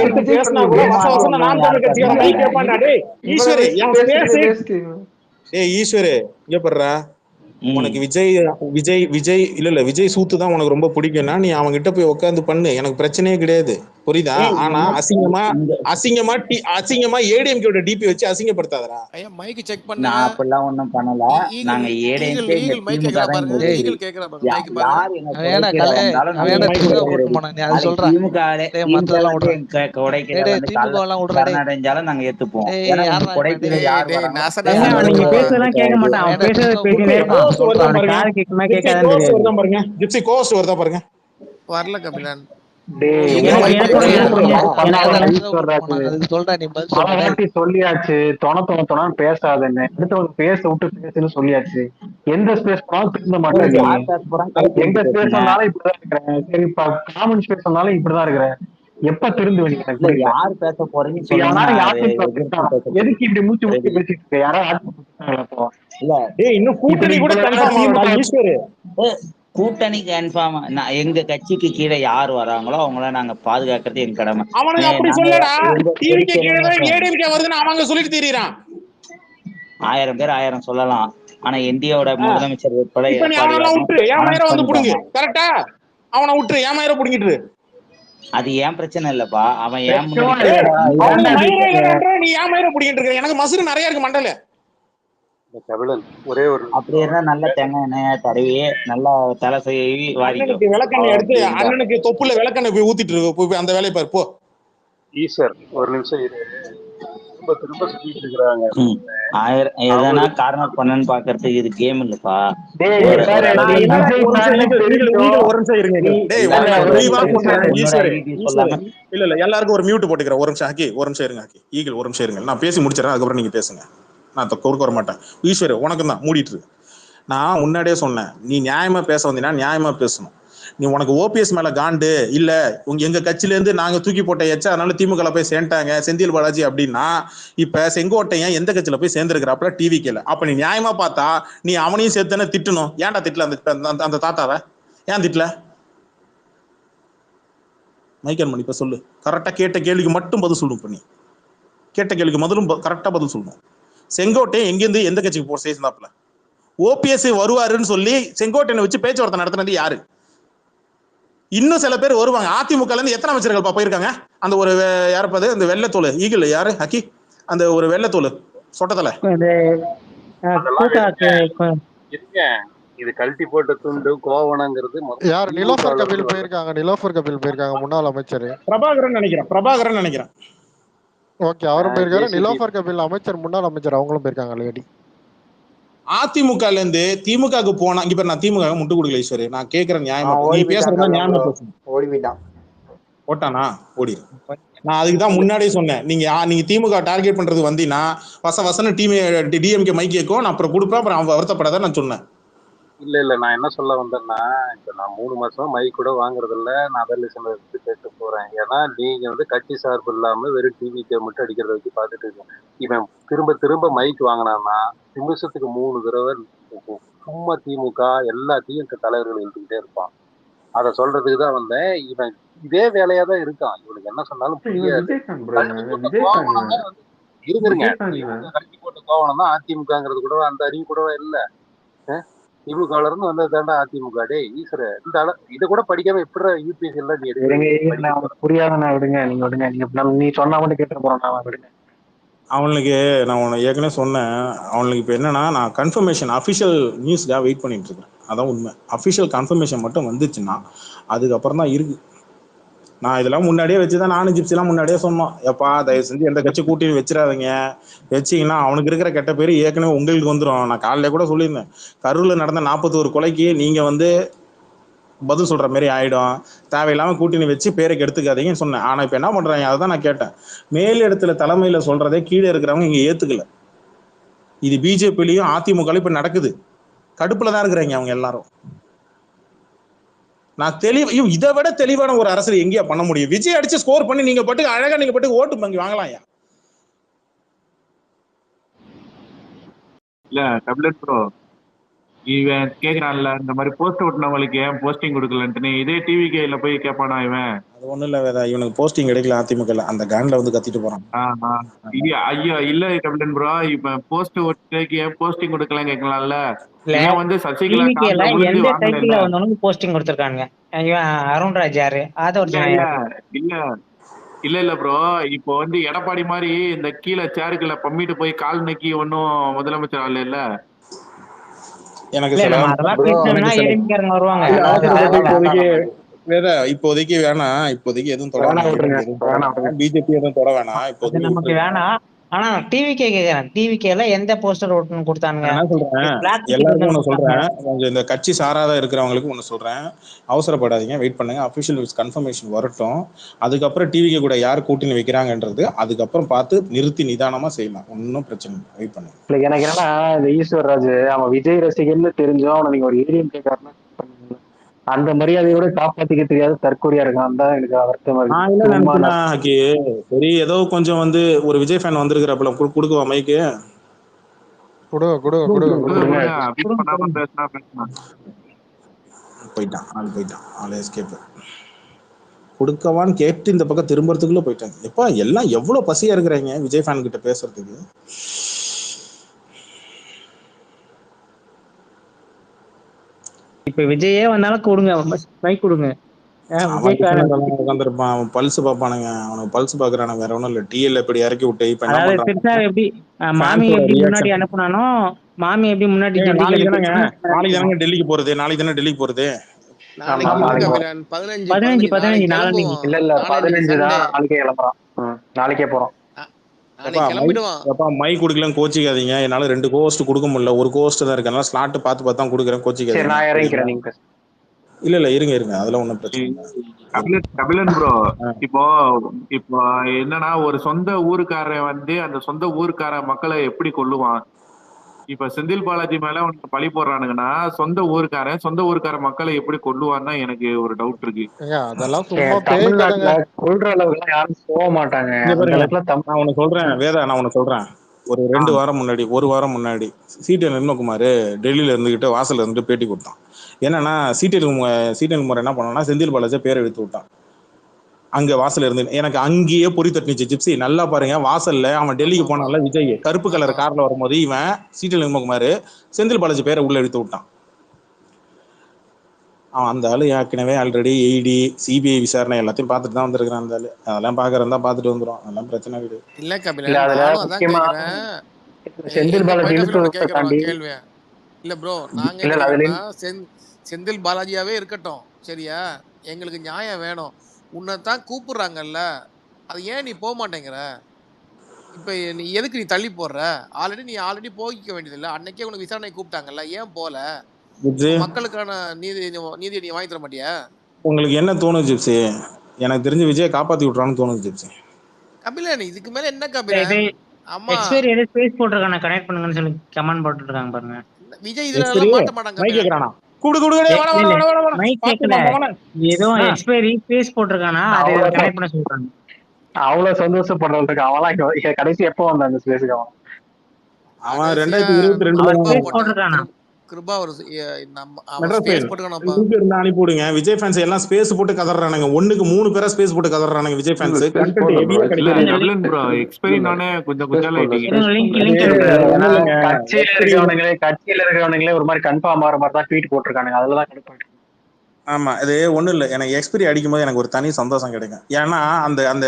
எடுத்து பேசினா கூட வச வசன நாம் தமிழ் கட்சிக்காரன் மைக் கேட்பான்டா. டேய் ஈஸ்வரு என் டேய் ஈஸ்வரு இங்க படுறா. உனக்கு விஜய் விஜய் விஜய் இல்ல விஜய் சூத்து தான் உனக்கு ரொம்ப பிடிக்கும்னா நீ அவங்க கிட்ட போய் உட்காந்து பண்ணு, எனக்கு பிரச்சனையே கிடையாது, புரியுதா? ஆனா அசிங்கமா அசிங்கமா அசிங்கமா ஏடிஎம்கே டிபி வச்சு அசிங்கப்படுத்தாதடா. ஐயா மைக் செக் பண்ணு. நான் அப்பெல்லாம் ஒண்ணும் பண்ணல. நாங்க ஏடிஎம்கே இங்க திமுக தான் திமுக நாங்க ஏத்துப்போம். நீங்க பேசலாம் கேட்க மாட்டான், அவன் பேசுறது பேசினே இருப்பான். பாருங்க வரல கபிலன். சொல்லியாச்சு தொண பேசாதுன்னு, அடுத்தவங்க பேச விட்டு பேசுன்னு சொல்லியாச்சு. எந்த ஸ்பேஸ் போனாலும் திருந்த மாட்டேன், எந்த ஸ்பேஸ் சொன்னாலும் இப்படிதான் இருக்கிறேன். சரி இப்ப காமன் ஸ்பேஸ் சொன்னாலும் இப்படிதான் இருக்கிறேன். எப்ப திருந்து யாரு பேச போறீங்க? எதுக்கு இப்படி மூச்சு மூச்சு பேசிட்டு இருக்க? யாராவது கூட்டணி கன்ஃபார்ம். எங்க கட்சிக்கு கீழே யார் வராங்களோ அவங்கள நாங்க பாதுகாக்கிறது எங்க கடமை. அவனுக்கு அப்படி சொல்லடா. டிவிக்கு கீழே ஏடிஎம்கே வருதுன்னு அவங்க சொல்லிட்டு திரியறான். 1000 பேர் 1000 சொல்லலாம். ஆனா இந்தியாவோட முதலமைச்சர் உட்பட அவனை விட்டு ஏமாயிர புடிங்கிட்டு அது ஏன் பிரச்சனை இல்லப்பா. அவன் ஏன் நீ ஏமாயிர புடிங்கிட்டு இருக்க? எனக்கு மசுறு நிறைய இருக்கு மண்டல. ஒரே ஒரு அப்படி இருந்தா நல்ல தேங்காய் எண்ணெய தடவி நல்லா தலை செய்வி வாரிக்கு விளக்கெண்ணெய் எடுத்து அண்ணனுக்கு தொப்புல விளக்கெண்ணெய் போய் ஊத்திட்டு இருக்கு. அந்த வேலையை பாரு போ. ஈஸ்வர் ஒரு நிமிஷம் திரும்ப சொல்லிட்டு இருக்காங்க. எதனா கார்னர் பண்ணன்னு பாக்குறதுக்கு இது கேம் இல்லப்பா. இல்ல எல்லாருக்கும் ஒரு மியூட் போட்டுக்கிறேன். ஒரு நிமிஷம் ஹக்கி, ஒரு நிமிஷம் இருங்க ஹக்கி. ஈகிள் ஒரு நிமிஷம் இருங்க, நான் பேசி முடிச்சிடறேன், அதுக்கப்புறம் நீங்க பேசுங்க. நான் கொடுக்க வர மாட்டேன். ஈஸ்வரு உனக்கு தான் மூடிட்டு இருக்கு. நான் முன்னாடியே சொன்னேன், நீ நியாயமா பேச வந்தீங்கன்னா நியாயமா பேசணும். நீ உனக்கு ஓபிஎஸ் மேல காண்டு இல்ல, எங்க கட்சியில இருந்து நாங்க தூக்கி போட்ட எச்சா அதனால திமுக போய் சேர்ந்தாங்க செந்தில் பாலாஜி அப்படின்னா, இப்ப செங்கோட்டையன் எந்த கட்சியில போய் சேர்ந்திருக்கிறாப்புல? டிவிக்கேல. அப்ப நீ நியாயமா பார்த்தா நீ அவனையும் சேர்த்தானே திட்டணும். ஏன்டா திட்டல அந்த தாத்தாவை? ஏன் திட்டல? மைக்கன் மணி இப்ப சொல்லு. கரெக்டா கேட்ட கேள்விக்கு மட்டும் பதில் சொல்லணும். பண்ணி கேட்ட கேள்விக்கு முதலும் கரெக்டா பதில் சொல்லணும். செங்கோட்டையன் எங்கிருந்து எந்த கட்சிக்கு போய் சேர்ந்தாப்புல? ஓபிஎஸ் வருவாருன்னு சொல்லி செங்கோட்டையனை வச்சு பேச்சுவார்த்தை நடத்தினது யாரு? இன்னும் சில பேர் வருவாங்க. அதிமுக இருந்து எத்தனை அமைச்சர்கள் போயிருக்காங்க? அந்த ஒரு யாருப்பது அந்த வெள்ளத்தோல் ஈகிள் யாரு ஹக்கி, அந்த ஒரு வெள்ளத்தோல் சொட்டத்தலை இது கழட்டி போட்ட துண்டு கோவணங்கிறது யார்? நிலோஃபர் கபில் போயிருக்காங்க. நிலோஃபர் கபில் போயிருக்காங்க, முன்னாள் அமைச்சர் பிரபாகரன் நினைக்கிறேன். ஓகே, அவரும் போயிருக்காரு. நிலோஃபர் கபில் அமைச்சர், முன்னாள் அமைச்சர், அவங்களும் போயிருக்காங்க ஆல்ரெடி. அதிமுக இருந்து திமுகவுக்கு போனா இங்க பேர் நான் திமுக முட்டு கொடுக்கல ஈஸ்வரி. நான் கேட்கிறேன் நியாயமா, நீ பேசுறதா நியாயமா பேசணும். ஓடிவிட்டான் ஓட்டானா ஓடிடு. நான் அதுக்குதான் முன்னாடியே சொன்னேன், நீங்க திமுக டார்கெட் பண்றது வந்தீங்கன்னா வசன டிஎம்கே மைக் கேட்கும், நான் அப்புறம் கொடுப்பேன், அப்புறம் அவன் வருத்தப்படாத நான் சொன்னேன். இல்ல நான் என்ன சொல்ல வந்தேன்னா, இப்ப நான் 3 மாசம் மைக் கூட வாங்குறது இல்ல. நான் அதர்லிசன்ல எடுத்து பேச போறேன். ஏன்னா நீங்க கட்சி சார்பு இல்லாம வெறும் டிவிக்கே மட்டும் அடிக்கிறத வச்சு பாத்துட்டு இருக்கேன். இவன் திரும்ப மைக் வாங்கினான்னா நிமிஷத்துக்கு 3 தடவை சும்மா திமுக எல்லாத்தையும் தலைவர்கள் எழுதிக்கிட்டே இருப்பான். அத சொல்றதுக்கு தான் வந்தேன். இவன் இதே வேலையா தான் இருக்கான். இவனுக்கு என்ன சொன்னாலும் புரியாது. இருந்துருங்க, கட்சி போட்ட கோவணம் தான் அதிமுகங்கிறது கூட அந்த அறிவு கூட இல்ல. திமுக இருந்து வந்தது தாண்டா அதிமுக. டே ஈஸ்வர, இந்த இதை கூட படிக்காம எப்படி யூபிஎஸ் எல்லாம் நீ புரியாத விடுங்க. நீ சொன்னா மட்டும் கேட்டு போறோம் விடுங்க. அவனுக்கு நான் உன்னை ஏற்கனவே சொன்னேன். அவனுக்கு இப்போ என்னன்னா, நான் கன்ஃபர்மேஷன் அஃபிஷியல் நியூஸ்க்காக வெயிட் பண்ணிட்டு இருக்கேன். அதான் உண்மை. அஃபிஷியல் கன்ஃபர்மேஷன் மட்டும் வந்துச்சுன்னா அதுக்கப்புறம் தான் இருக்கு. நான் இதெல்லாம் முன்னாடியே வச்சுதான் நானும் ஜிப்சிலாம் முன்னாடியே சொன்னோம், எப்பா தயவு செஞ்சு எந்த கட்சி கூட்டணி வச்சிடாதீங்க, வச்சிங்கன்னா அவனுக்கு இருக்கிற கெட்ட பேர் ஏற்கனவே உங்களுக்கு வந்துடும். நான் காலையில கூட சொல்லியிருந்தேன், கரூரில் நடந்த 41 கொலைக்கு நீங்கள் பதில் சொல்ற மாதிரி ஆயிடும், தேவையில்லாம கூட்டணி வச்சு பேரை கெடுத்துக்காதீங்கன்னு சொன்னேன். ஆனா இப்ப என்ன பண்றாங்க, அதான் நான் கேட்டேன், மேல் இடத்துல தலைமையில சொல்றதே கீழே இருக்கிறவங்க இங்க ஏத்துக்கல. இது பிஜேபிலையும் அதிமுகலையும் இப்ப நடக்குது. கடுப்புலதான் இருக்கிறாங்க அவங்க எல்லாரும். நான் இதை விட தெளிவான ஒரு அரசியல் எங்கேயா பண்ண முடியும்? விஜய் அடிச்சு ஸ்கோர் பண்ணி நீங்க பாட்டுக்கு அழகா நீங்க பாட்டுக்கு ஓட்டு வங்கி வாங்கலாம். இல்ல டேப்லெட் ப்ரோ, இவன் கேக்குறான்ல இந்த மாதிரி போஸ்ட் ஓட்டினவங்களுக்கு ஏன் போஸ்டிங் கொடுக்கலன்ட்டு, இதே டிவிகேல போய் கேட்பானா இவன்? அது ஒண்ணும் இல்ல வேதா, இவனுக்கு போஸ்டிங் கிடைக்கல அதிமுக, அந்த கேன்ல வந்து கத்திட்டு போறான். ஐயா இல்ல கபிலன் ப்ரோ, இப்ப போஸ்ட் ஓட்டுக்கு ஏன் போஸ்டிங் கொடுக்கலாம் கேட்கலாம்ல. இல்ல இவன் வந்து சசிகலா டிவிகேல கால்ல விழுந்து எந்த வாங்கல. டைட்டில் வந்தவனுக்கு போஸ்டிங் கொடுத்துருக்காங்க. இவன் அருண்ராஜ் யாரு, ஆதவர்ஜனா யாரு? இல்ல ப்ரோ, இப்போ வந்து எடப்பாடி மாதிரி இந்த கீழே சேருக்குள்ள பம்மிட்டு போய் கால் நக்கி ஒன்னும் முதலமைச்சர் ஆகல இல்ல. எனக்கு இல்ல சில நம்ம அதெல்லாம் பேசினோம்னா ஏடிஎம்காரங்க வருவாங்க. வேற இப்போதைக்கு வேணாம், இப்போதைக்கு எதுவும் தொட வேணாம், பிஜேபி எதுவும் தொட வேணாம் அது இப்போதைக்கு. நமக்கு வேணாம். ஆனா டிவிகே கேக்குறேன், டிவிகேல எந்த போஸ்டர் ஓட்டுன்னு கொடுத்தாங்க? நான் சொல்றேன் எல்லாருக்கும் ஒண்ணு சொல்றேன், கொஞ்சம் இந்த கட்சி சாராத இருக்கிறவங்களுக்கு ஒண்ணு சொல்றேன், அவசரப்படாதீங்க, வெயிட் பண்ணுங்க, அபிஷியல் கன்ஃபர்மேஷன் வரட்டும், அதுக்கப்புறம் டிவிகே கூட யார் கூட்டணி வைக்கிறாங்கன்றது அதுக்கப்புறம் பார்த்து நிறுத்தி நிதானமா செய்யலாம், ஒன்னும் பிரச்சனை இல்லை, வெயிட் பண்ணுங்க. இல்ல எனக்கு என்னன்னா இந்த ஈஸ்வர்ராஜ் அவன் விஜய் ரசிகர்னு தெரிஞ்சோம் அவனை நீங்க ஒரு ஏடிஎம் கேட்கறாருன்னா அந்த மரியாதையோட காப்பாத்திக்க தெரியாத தற்கொலையா இருக்கான் தான் எனக்கு வருத்தமா இருக்கு. சரி ஏதோ கொஞ்சம் வந்து ஒரு விஜய் ஃபேன் வந்திருக்கிறப்பல கொடுக்குவா மைக்கு, போயிட்டான் ஆள் எஸ்கேப். கொடுக்கவான்னு கேட்டு இந்த பக்கம் திரும்புறதுக்குள்ள போயிட்டாங்க. எப்பா எல்லாம் எவ்வளவு பசியா இருக்கிறாங்க விஜய் ஃபேன் கிட்ட பேசுறதுக்கு. இப்ப விஜயே வந்தாலும் கொடுங்க, மைக் கொடுங்க. உட்காந்துருப்பான், பல்ஸ் பாப்பானுங்க, அவனுக்கு பல்ஸ் பாக்குறானுங்க, வேற ஒண்ணும் இல்ல. டிஎல் எப்படி இறக்கி விட்டு இப்ப என்ன அதாவது பண்றாங்க, சிறுசார் எப்படி மாமி எப்படி முன்னாடி அனுப்புனானோ, மாமி எப்படி முன்னாடி நாளைக்கு தானங்க டெல்லிக்கு போறது, நாளைக்கு தானே டெல்லிக்கு போறது, 15 நாளைக்கு. இல்ல 15 தான் நாளைக்கே கிளம்புறான், நாளைக்கே போறோம். மை குடுக்கலன்னு கோச்சிக்காதீங்க, என்னால 2 கோஸ்ட் கொடுக்க முடியல, ஒரு கோஸ்ட் தான் இருக்கு, அதனால ஸ்லாட் பார்த்து தான் கொடுக்குறேன், கோச்சிக்காதீங்க. நான் இறங்கிக்கிறேன், நீங்க இல்ல இருங்க அதெல்லாம் ஒண்ணும் பிரச்சனை இல்லை. கபிலன் ப்ரோ, இப்போ என்னன்னா ஒரு சொந்த ஊருக்காரன் வந்து அந்த சொந்த ஊருக்கார மக்களை எப்படி கொல்லுவான்? இப்ப செந்தில் பாலாஜி மேல உனக்கு பழி போடுறானுங்கன்னா சொந்த ஊருக்கார மக்களை எப்படி கொல்லுவான்னு எனக்கு ஒரு டவுட் இருக்கு. அதெல்லாம் கொல்ற அளவுக்கு யாரும் போக மாட்டாங்க. நான் உனக்கு சொல்றேன் வேதா, நான் உனக்கு சொல்றேன், ஒரு 2 வாரம் முன்னாடி 1 வாரம் முன்னாடி சிடி நிர்மகுமார் டெல்லியில இருந்துகிட்டு வாசல்ல இருந்துட்டு பேட்டி கொடுத்தான். என்னன்னா சிடி குமார் என்ன பண்ணா, செந்தில் பாலாஜி பேரை எடுத்து விட்டான். அங்க வாசல்ல இருந்து எனக்கு அங்கேயே பொறி தட்டுனுச்சு ஜிப்சி. நல்லா பாருங்க, வாசல்ல அவன் டெல்லிக்கு போனால விஜய் கருப்பு கலர் கார்ல வரும்போது இவன் சிடி நிர்மகுமார் செந்தில் பாலாஜி பேரை உள்ள எடுத்து விட்டான். அவன் அந்த ஆளு ஏற்கனவே ஆல்ரெடி ED சிபிஐ விசாரணை எல்லாத்தையும் பார்த்துட்டு தான் வந்திருக்கிறான். அந்த ஆளு அதெல்லாம் பாக்குறதா பார்த்துட்டு வந்துடும், அதெல்லாம் பிரச்சனை கிடையாது. இல்ல கபிலன், செந்தில் பாலாஜி கேள்வி இல்ல ப்ரோ, நாங்க செந்தில் பாலாஜியாவே இருக்கட்டும் சரியா, எங்களுக்கு நியாயம் வேணும். உன்னைத்தான் கூப்பிடுறாங்கல்ல, அது ஏன் நீ போக மாட்டேங்கிற? இப்ப நீ எதுக்கு நீ தள்ளி போடுற? ஆல்ரெடி போகிக்க வேண்டியது இல்ல, அன்னைக்கே உனக்கு விசாரணை கூப்பிட்டாங்கல்ல, ஏன் போல? மக்களுக்கான நீதியை நீ வாங்கி தர மாட்டியா? உங்களுக்கு என்ன தோணுது ஜிப்சி? எனக்கு தெரிஞ்சு விஜய் காப்பாத்தி விட்டுறான்னு தோணுது ஜிப்சி. கபிலன் இதுக்கு மேல என்ன கபிலன்? ஆமா எக்ஸ்பைரி எது ஸ்பேஸ் போட்டுருக்கானே, கனெக்ட் பண்ணுங்கன்னு சொல்லி கமெண்ட் போட்டுட்டு இருக்காங்க பாருங்க. விஜய் இதெல்லாம் மாட்ட மாட்டாங்க. மைக் கேக்குறானா? மைக் கேக்கல, ஏதோ எக்ஸ்பைரி ஸ்பேஸ் போட்டுருக்கானா, அது கனெக்ட் பண்ண சொல்றாங்க. அவ்வளவு சந்தோஷப்படுறதுக்கு அவன் கடைசி எப்போ வந்த அந்த ஸ்பேஸ்க்கு? அவன் 2022 போட்டுருக்கானா? கிருபா ஒரு நம்ம ஸ்பேஸ் போட்டுக்கணும்ப்பா. அனுப்பி விடுங்க. விஜய் ஃபேன்ஸ் எல்லாம் ஸ்பேஸ் போட்டு கதறானுங்க, 1க்கு 3 பேரா ஸ்பேஸ் போட்டு கதறானுங்க Vijay fans. Kabilan bro expiry நானே கொஞ்சம் கட்சியில இருக்கிறவங்களே ஒரு மாதிரி கன்ஃபார்ம் ஆற மாதிரி தான் ட்வீட் போட்டுருக்கானுங்க, அதெல்லாம் கடுப்பாயிட்டு. ஆமா, இது ஒண்ணும் இல்ல, எனக்கு எக்ஸ்பைரி அடிக்கும் போது எனக்கு ஒரு தனி சந்தோஷம் கிடைக்கும். ஏன்னா அந்த அந்த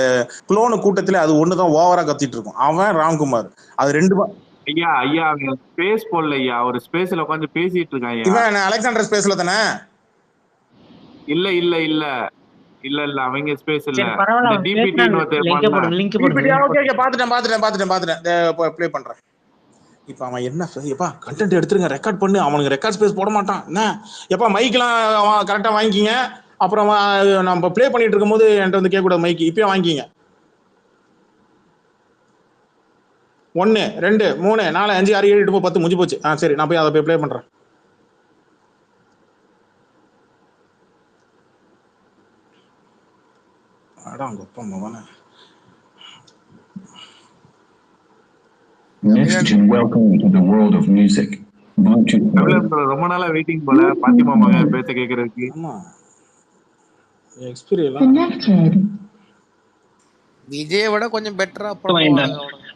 குளோனு கூட்டத்துல அது ஒண்ணுதான் ஓவரா கத்திட்டு இருக்கும். அவன் ராம்குமார் அது 2 ஐயா ஸ்பேஸ் போடல ஐயா, ஒரு ஸ்பேஸ்ல உட்கார்ந்து பேசிட்டு இருக்காங்க. இவன் அலெக்சாண்டர் ஸ்பேஸ்ல தானே? இல்ல அவங்க ஸ்பேஸ் இல்ல, டிபிடி லிங்க் போடுங்க. பாத்துட்டேன் ப்ளே பண்றேன். இப்ப அவன் என்ன எப்பா கண்டென்ட் எடுத்துருங்க, ரெக்கார்ட் பண்ணு, அவனுக்கு ரெக்கார்ட் ஸ்பேஸ் போட மாட்டான் என்ன? எப்பா மைக்கெல்லாம் அவன் கரெக்டா வாங்கிக்கிங்க. அப்புறம் நம்ம ப்ளே பண்ணிட்டு இருக்கும்போது என்கிட்ட வந்து கேட்க கூடாது, மைக் இப்பயே வாங்கிக்கிங்க. 1 2 3 4 5 6 7 8 10 முடிஞ்சு போச்சு. சரி, நான் போய் அதை போய் ப்ளே பண்றேன். Next, welcome to the world of music. ரொம்ப நாளா வெயிட்டிங் போல பாத்திமா மகன் பேச கேக்குறதுக்கு. ஆமா எக்ஸ்பீரியன்ஸ் எல்லாம் விஜயை விட கொஞ்சம் பெட்டரா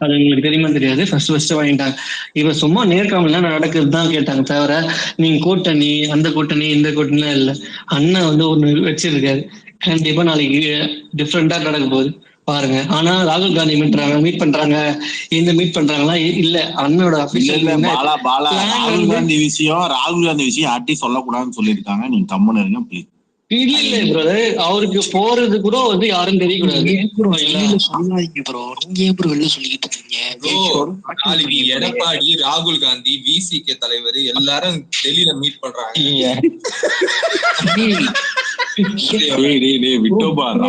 அது உங்களுக்கு தெரியுமா தெரியாது. ஃபர்ஸ்ட் வாங்கிட்டாங்க. இவன் சும்மா நேர்காமல நடக்கிறது தான் கேட்டாங்க தவிர நீங்க கூட்டணி அந்த கூட்டணி இந்த கூட்டணி இல்ல. அண்ணன் வந்து ஒண்ணு வச்சிருக்காரு, கண்டிப்பா நாளைக்கு டிஃப்ரெண்டா நடக்க போகுது பாருங்க. ஆனா ராகுல் காந்தி மீட் பண்றாங்க இந்த மீட் பண்றாங்களா இல்ல. அண்ணனோட ராகுல் காந்தி விஷயம் யார்ட்டையும் சொல்லக்கூடாதுன்னு சொல்லியிருக்காங்க. நீங்க கம்முன்னு இருங்க ப்ளீஸ். இல்ல பிரதர், அவருக்கு போறது கூட வந்து யாரும் தெரியக்கூடாது. எடப்பாடி, ராகுல் காந்தி, விசிகே தலைவர் எல்லாரும் டெல்லியில மீட் பண்றாங்க.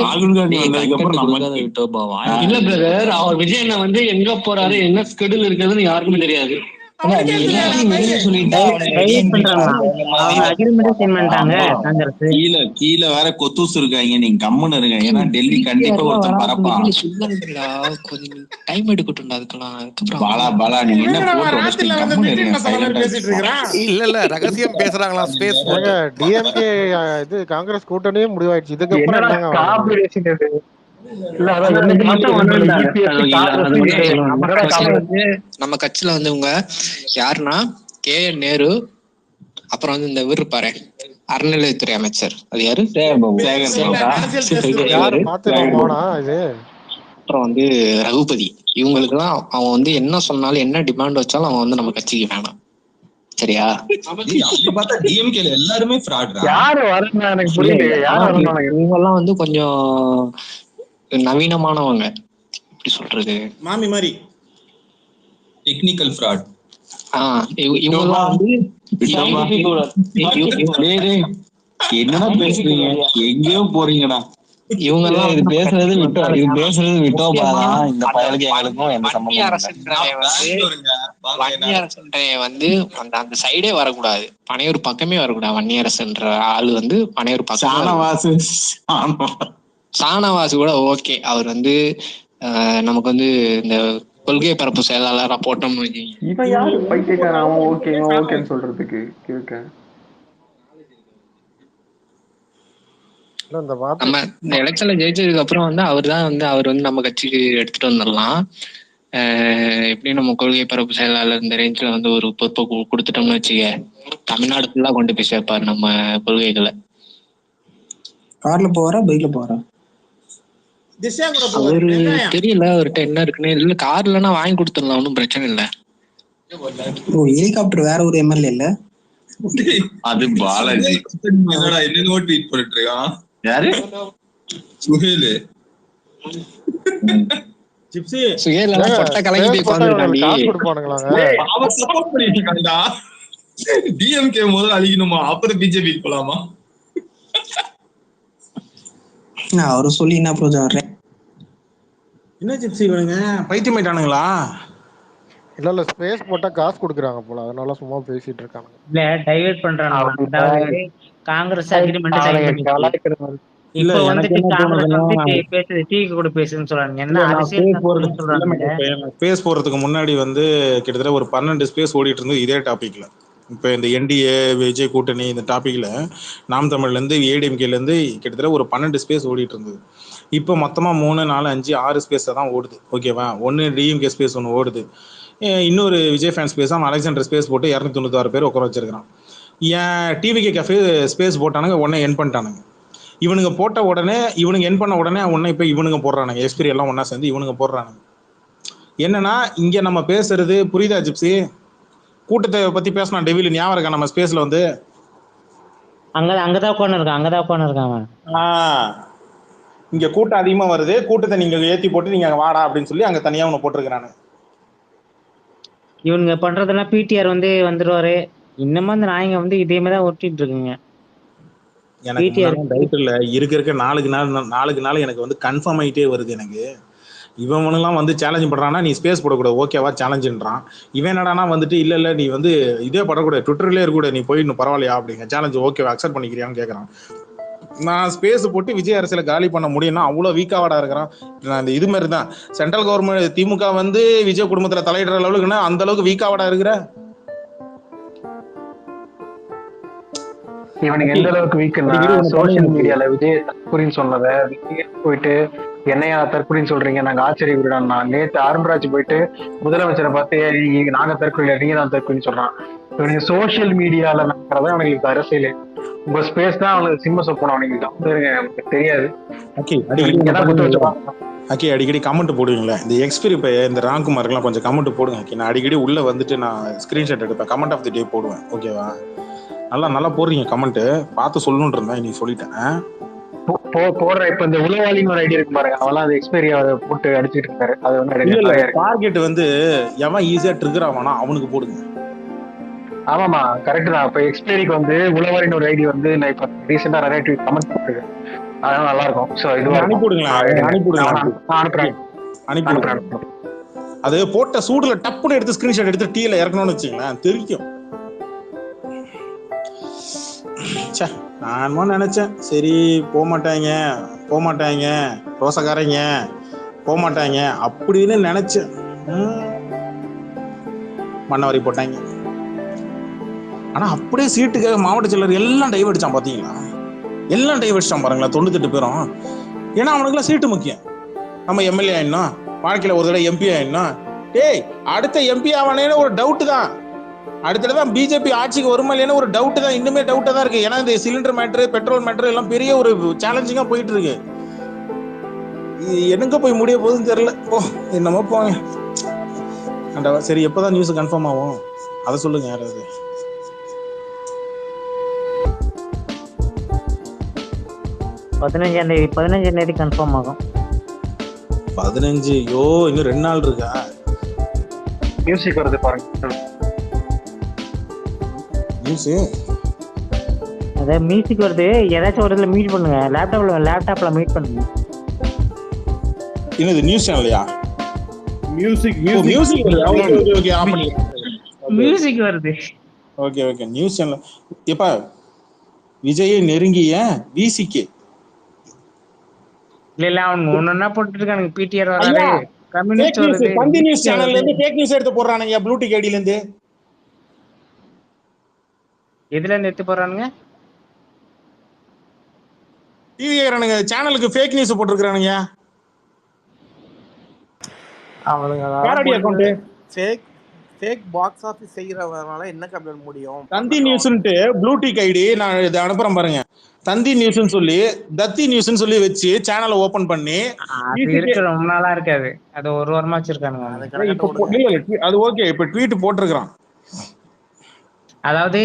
ராகுல் காந்தி வந்ததுக்கு அப்புறம் இல்ல பிரதர், அவர் விஜய் அண்ணா வந்து எங்க போறாரு என்ன ஸ்கெடியூல் இருக்குதுன்னு யாருக்குமே தெரியாது. கீழே வேற கொத்தூஸ் இருக்காங்க. நீங்க கம்முன்னு இருங்க. ஏன்னா டெல்லி கண்டிப்பா ஒருத்தன் பரப்பான். டைம் எடுக்கட்டும் அதுக்கெல்லாம். பாலா நீங்க என்ன இல்ல ரகசியம் பேசுறாங்களா ஸ்பேஸ் டிஎம்கே இது காங்கிரஸ் கூட்டணியே முடிவாயிடுச்சு. இதுக்கு அப்புறம் நம்ம கட்சியில வந்து இவங்க யாருன்னா KN நேரு, அப்புறம் வந்து இந்த இவர் இருப்பாரு அறநிலையத்துறை அமைச்சர், அது யாரு, அப்புறம் வந்து ரகுபதி. இவங்களுக்கு எல்லாம் அவன் வந்து என்ன சொன்னாலும் என்ன டிமாண்ட் வச்சாலும் அவன் வந்து நம்ம கட்சிக்கு வேணாம். சரியா? எல்லாருமே இவங்கெல்லாம் வந்து கொஞ்சம் நவீனமானவங்க. எப்படி சொல்றது, மாமி மாதிரி டெக்னிக்கல் ஃப்ராட். இவங்கெல்லாம் வந்து என்னடா பேசுறீங்க, எங்கேயோ போறீங்கடா. இவங்க எல்லாம் இது பேசுறது விட்டோபாதான். இந்த பயலுக்கு எங்களுக்கும் எந்த வன்னியரசன் வந்து அந்த சைடே வரக்கூடாது, பனையூர் பக்கமே வரக்கூடாது. வன்னியரசன்ற ஆளு வந்து பனையூர் பக்கம். சானவாசு கூட ஓகே, அவர் வந்து நமக்கு வந்து இந்த கொள்கை பரப்பு செயலாளரா போட்டோம்னு வச்சுக்கோங்க. சொல்றதுக்கு நம்ம இந்த எலெக்ஷன்ல ஜெயிச்சதுக்கு அப்புறம் வந்து அவர் வந்து நம்ம கட்சிக்கு எடுத்துட்டு வந்துடலாம். எப்படி நம்ம கொள்கை பரப்பு செயலாளர் இந்த ரேஞ்சில வந்து ஒரு பொறுப்பை கொடுத்துட்டோம்னு வச்சுக்க, தமிழ்நாடு ஃபுல்லா கொண்டு போய் சேர்ப்பாரு நம்ம கொள்கைகளை. கார்ல போறா பைக்ல போறா அவரு தெரியல அவர்கிட்ட என்ன இருக்குன்னு. இல்ல கார்லன்னா வாங்கி கொடுத்துடலாம், ஒன்றும் பிரச்சனை இல்லை. ஹெலிகாப்டர் வேற ஒரு எம்எல்ஏ இல்ல, அது பாலாஜி. என்ன ட்வீட் பண்ணிட்டு இருக்கான் யாரு, சுஹேல். டிஎம்கே முதல்ல அழிக்கணுமா, அப்புறம் பிஜேபி போலாமா? அவரு சொல்லி என்ன ப்ரோஜனம்? என்ன ஜிப்சி வேணுங்க, பைத்தியமாயிட்டானுங்களா? இல்ல ஸ்பேஸ் போட்டா காசு கொடுக்குறாங்க போல, அதனால சும்மா பேசிட்டு இருக்காங்க. இல்ல டைவர்ட் பண்றாங்க. அதாவது காங்கிரஸ் அக்ரிமெண்ட் சைன் பண்ணிருக்காங்க. இப்போ வந்து காங்கிரஸ் வந்து பேசுது டிவி கூட பேசுதுன்னு சொல்றாங்க. என்ன அரசியல் சொல்றாங்க. ஸ்பேஸ் போறதுக்கு முன்னாடி வந்து கிட்டத்தட்ட ஒரு 12 ஸ்பேஸ் ஓடிட்டு இருந்தது இதே டாபிக்ல. இப்போ இந்த என்டிஏ விஜய் கூட்டணி இந்த டாப்பிக்கில் நாம் தமிழ்லேருந்து ஏடிஎம்கேலேருந்து கிட்டத்தட்ட ஒரு 12 ஸ்பேஸ் ஓடிட்டு இருந்தது. இப்போ மொத்தமாக 3, 4, 5, 6 ஸ்பேஸை தான் ஓடுது. ஓகேவா, ஒன்று டிஎம்கே ஸ்பேஸ் ஒன்று ஓடுது, இன்னொரு விஜய் ஃபேன் ஸ்பேஸாக அலெக்சாண்டர் ஸ்பேஸ் போட்டு 296 பேர் உட்கார வச்சிருக்கிறான். ஏன் டிவிகே கேஃபே ஸ்பேஸ் போட்டானுங்க, உடனே என் பண்ணிட்டானுங்க. இவனுங்க போட்ட உடனே இவனுங்க என் பண்ண உடனே ஒன்று இப்போ இவனுங்க போடுறானுங்க, எஸ்பிரி எல்லாம் ஒன்றா சேர்ந்து இவனுங்க போடுறானுங்க. என்னன்னா இங்கே நம்ம பேசுறது புரியுதா ஜிப்சி? கூட்டத்தை பத்தி பேசினா டெவில ஞாபகம் இருக்கா? நம்ம ஸ்பேஸ்ல வந்து அங்கதான் உட்கார்ந்திருக்கான். இங்க கூட்டம் அதிகமா வருது, கூட்டத்தை நீங்க ஏத்தி போட்டு நீங்க வாடா அப்படின்னு சொல்லி அங்க தனியா ஒண்ணு போட்டிருக்கிறானு. இவனுங்க பண்றதெல்லாம் பிடிஆர் வந்து வந்துருவாரு. இன்னமும் அந்த நாயங்க வந்து இதே மாதிரி தான் ஒட்டிட்டு இருக்குங்க. எனக்கு டவுட் இல்ல, இருக்க நாளுக்கு நாள் எனக்கு வந்து கன்ஃபார்ம் ஆகிட்டே வருது. எனக்கு இவனுலாம் வந்து சேலஞ்ச் பண்றான்னா நீ ஸ்பேஸ் போடக்கூடாது, ஓகேவா சேலஞ்சுன்றான். இவன் என்னடானா வந்துட்டு இல்ல நீ வந்து இதே படக்கூடாது, ட்விட்டர்லேயே இருக்கக்கூடாது, நீ போய் இன்னும் பரவாயில்லையா அப்படிங்க சேலஞ்ச் ஓகேவா அக்செப்ட் பண்ணிக்கிறியான்னு கேட்கறான். நான் ஸ்பேஸ் போட்டு விஜய் அரசியல காலி பண்ண முடியும்னா அவ்வளோ வீக்காவாடா இருக்கிறான். நான் இந்த இது மாதிரி தான் சென்ட்ரல் கவர்மெண்ட் திமுக வந்து விஜய் குடும்பத்துல தலையிடுற லெவலுக்குன்னா அந்த அளவுக்கு வீக்காவாடா இருக்கிற. இவனுக்கு எந்த அளவுக்கு வீக்குன்னா சோசியல் மீடியால விஜய் தற்கொலைன்னு சொன்னதை விஜய் போயிட்டு என்னையா தற்கொலைன்னு சொல்றீங்க நாங்க ஆச்சரியப்படுறோம்னா நேத்து ஆரம்பராஜ் போயிட்டு முதலமைச்சரை பார்த்து நாங்க தற்கொலை நீங்க தான் தற்கொலைன்னு சொல்றான். இவனுக்கு சோசியல் மீடியால நடக்கிறதா அவனுக்கு அரசியல். உங்க ஸ்பேஸ் தான் அவனுக்கு சிம்ம சொப்பணும். அவனுக்கு தெரியாது. அடிக்கடி கமெண்ட் போடுவீங்களா இந்த எக்ஸ்பீரி பைய இந்த ராம்குமாருக்குலாம் கொஞ்சம் கமெண்ட் போடுங்க. நான் அடிக்கடி உள்ள வந்துட்டு நான் ஸ்கிரீன்ஷாட் எடுப்பேன், கமெண்ட் ஆஃப் தி டே போடுவேன். ஓகேவா? நல்லா போடுறீங்க கமெண்ட், பார்த்து சொல்லணும்னு இருந்தா இன்னைக்கு சொல்லிட்டேன். போடுற இப்ப இந்த உளவாளின்னு ஒரு ஐடியா இருக்கு பாருங்க, அவெல்லாம் அந்த எக்ஸ்பைரி போட்டு அடிச்சிட்டு இருக்காரு. அது வந்து டார்கெட் வந்து எவன் ஈஸியா ட்ரிகர் ஆவானா அவனுக்கு போடுங்க. ஆமாமா கரெக்ட் தான். இப்ப எக்ஸ்பைரிக்கு வந்து உளவாளின்னு ஒரு ஐடி வந்து நான் இப்ப ரீசெண்டா நிறைய ட்வீட் கமெண்ட் போட்டுருக்கேன். அதெல்லாம் நல்லா இருக்கும். சோ இது அனுப்பிடுங்க. அது போட்ட சூடுல டப்புன்னு எடுத்து ஸ்கிரீன்ஷாட் எடுத்து டீல இறக்கணும்னு வச்சுங்களேன் தெரியும். நான் நினைச்சேன் சரி போக மாட்டாங்க ரோசக்காரங்க போக மாட்டாங்க அப்படின்னு நினைச்சேன். மண்ணவாரி போட்டாங்க. ஆனா அப்படியே சீட்டுக்காக மாவட்ட செயலர் எல்லாம் டைவ் அடிச்சான். பாத்தீங்களா? எல்லாம் டைவ் அடிச்சான் பாருங்களா 98 பேரும். ஏன்னா அவனுக்குலாம் சீட்டு முக்கியம். நம்ம எம்எல்ஏ ஆயிடணும், வாழ்க்கையில ஒரு தடவை எம்பி ஆயிடணும். டேய் அடுத்த எம்பி ஆவானேன்னு ஒரு டவுட் தான். அடுத்ததான் பிஜேபி ஆட்சிக்கு வருமா இல்லைன்னு ஒரு டவுட் தான். இன்னுமே டவுட்டா தான் இருக்கு. ஏன்னா இந்த சிலிண்டர் மேட்ரு, பெட்ரோல் மேட்ரு எல்லாம் பெரிய ஒரு சேலஞ்சிங்கா போயிட்டு இருக்கு. எங்க போய் முடிய போகுதுன்னு தெரியல. என்னமோ போங்க. சரி எப்பதான் நியூஸ் கன்ஃபார்ம் ஆகும் அதை சொல்லுங்க யாராவது. 15ஆம் தேதி கன்ஃபார்ம் ஆகும். 15? ஐயோ இன்னும் 2 நாள் இருக்கா? மியூசிக் வருது பாருங்க. அத மியூசிக் வருது. ஏதாச்சும் ஒரு இதுல மீட் பண்ணுங்க. லேப்டாப்ல மீட் பண்ணுங்க. என்னது நியூஸ் சேனல்லையா? மியூசிக் வருது. Okay news channel. எப்ப விஜயை நெருங்கிய விசிகே இல்ல அவங்க ஒண்ணா போட்டுட்டு இருக்கானுங்க. பிடிஆர் வராரு, கம்யூனிஸ்ட் வருது. தந்தி நியூஸ் சேனல்ல இருந்து ஃபேக் நியூஸ் எடுத்து போடுறானுங்க. ப்ளூடிக் ஐடில இருந்து எதுல இருந்து எடுத்து போறானுங்க? டிவி ஏறானுங்க சேனலுக்கு ஃபேக் நியூஸ் போட்டுருக்கானுங்க. அவனுங்க யாரடி அக்கவுண்ட் ஃபேக் பாக்ஸ் ஆபீஸ் செய்யறவனால என்ன கம்ப்ளைண்ட் முடியும்? தந்தி நியூஸ்ன்ட்டு ப்ளூடிக் ஐடி நான் இத அனுப்புறேன் பாருங்க. தந்தி நியூஸ்னு சொல்லி தத்தி நியூஸ்னு சொல்லி வச்சு சேனலை ஓபன் பண்ணி ரொம்ப நாளா இருக்காது. அது ஒரு வாரமா வச்சிருக்கானுங்க. அது ஓகே. இப்ப ட்வீட் போட்டிருக்கான். அதாவது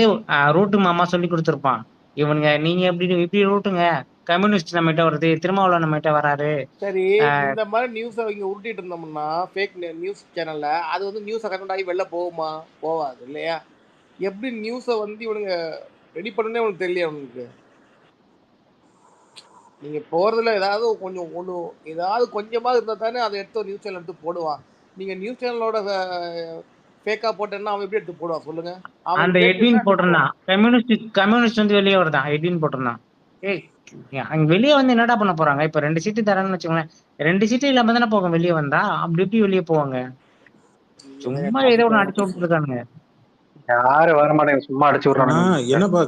ரூட்டு மாமா சொல்லி கொடுத்துருப்பான். இவனுங்க நீங்க இப்படி ரூட்டுங்க, கம்யூனிஸ்ட் நம்மகிட்ட வருது, திருமாவளவன் நம்மகிட்ட வராரு. சரி இந்த மாதிரி நியூஸ் இங்க உருட்டிட்டு இருந்தோம்னா ஃபேக் நியூஸ் சேனல்ல அது வந்து நியூஸ் அக்கௌண்ட் ஆகி வெளில போகுமா? போகாது இல்லையா? எப்படி நியூஸை வந்து இவனுங்க ரெடி பண்ணனே உனக்கு தெரியல. அவனுக்கு நீங்க போறதுல ஏதாவது ஏதாவது கொஞ்சமா இருந்தா தானே அதை எடுத்து நியூஸ் சேனல் எடுத்து போடுவான். நீங்க நியூஸ் சேனலோட ஃபேக்கா போட்டேன்னா அவன் எப்படி எடுத்து போடுவான் சொல்லுங்க? அந்த எட்வின் போட்டிருந்தான். கம்யூனிஸ்ட் வந்து வெளியே வருதான். எட்வின் போட்டிருந்தான். அங்க வெளியே வந்து என்னடா பண்ண போறாங்க? இப்ப 2 சீட்டு தரேன்னு வச்சுக்கோங்களேன். 2 சீட்டு இல்லாம தானே போங்க வெளியே வந்தா. அப்படி எப்படி வெளியே போவாங்க? சும்மா ஏதோ ஒண்ணு அடிச்சு விட்டு இருக்கானுங்க. யாரு வர மாட்டேங்க, சும்மா அடிச்சு விடுறாங்க. என்னப்பா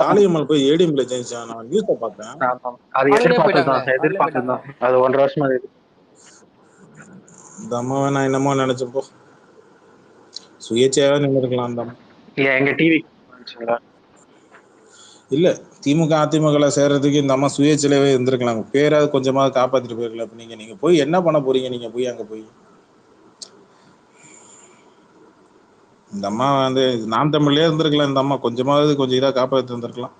காளியம்மாள் போய் ஏடிஎம்ல ஜெயிச்சான். நான் நியூஸை பார்த்தேன். அது எதிர்பார்த்துதான். அது 1.5 வருஷமா இந்த அம்மாவை நான் என்னமோ நினைச்சப்போ சுயேட்சையாவே நின்று இருக்கலாம். அந்த அம்மா எங்க டிவி இல்ல திமுக அதிமுக சேர்றதுக்கு இந்த அம்மா சுயேட்சையாவே இருந்திருக்கலாம். பேராவது கொஞ்சமாவது காப்பாத்திட்டு போயிருக்கலாம். இப்ப நீங்க போய் என்ன பண்ண போறீங்க? நீங்க போய் அங்க போய் இந்த அம்மா வந்து நாம் தமிழ்லயே இருந்திருக்கலாம். இந்த அம்மா கொஞ்சம் இதா காப்பாத்தி இருந்திருக்கலாம்.